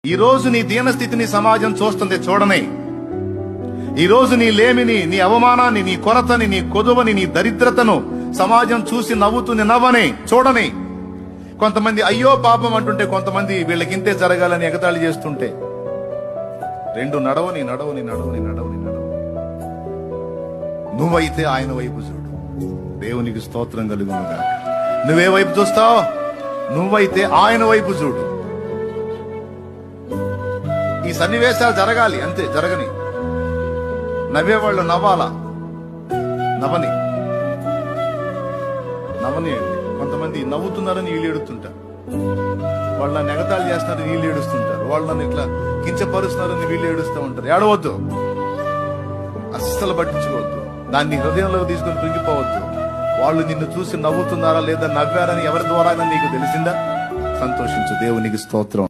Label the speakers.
Speaker 1: ఈ రోజు నీ దీనస్థితిని సమాజం చూస్తుంది, చూడని. ఈ రోజు నీ లేమిని, నీ అవమానాన్ని, నీ కొరతని, నీ కొదువని, నీ దరిద్రతను సమాజం చూసి నవ్వుతుంది, నవ్వని, చూడని. కొంతమంది అయ్యో పాపం అంటుంటే, కొంతమంది వీళ్ళకింతే జరగాలని ఎగతాళి చేస్తుంటే, రెండు నడవని నడవని నడవని నడవని నడవని. నువ్వైతే ఆయన వైపు చూడు. దేవునికి స్తోత్రం కలుగునుగా. నువ్వే వైపు చూస్తావు? నువ్వైతే ఆయన వైపు చూడు. ఈ సన్నివేశాలు జరగాలి, అంతే, జరగని. నవ్వేవాళ్ళు నవ్వాలా? నవ్వని అండి. కొంతమంది నవ్వుతున్నారని వీళ్ళు ఏడుస్తుంటారు, వాళ్ళ నెగతాలు చేస్తున్నారని వీళ్ళు ఏడుస్తుంటారు, వాళ్ళని ఇట్లా కించపరుస్తున్నారని వీళ్ళు ఏడుస్తూ ఉంటారు. ఏడవద్దు, అస్సలు పట్టించుకోవద్దు, దాన్ని హృదయంలోకి తీసుకుని కృంగిపోవద్దు. వాళ్ళు నిన్ను చూసి నవ్వుతున్నారా లేదా నవ్వారని ఎవరి ద్వారా నీకు తెలిసిందా? సంతోషించు. దేవునికి స్తోత్రం.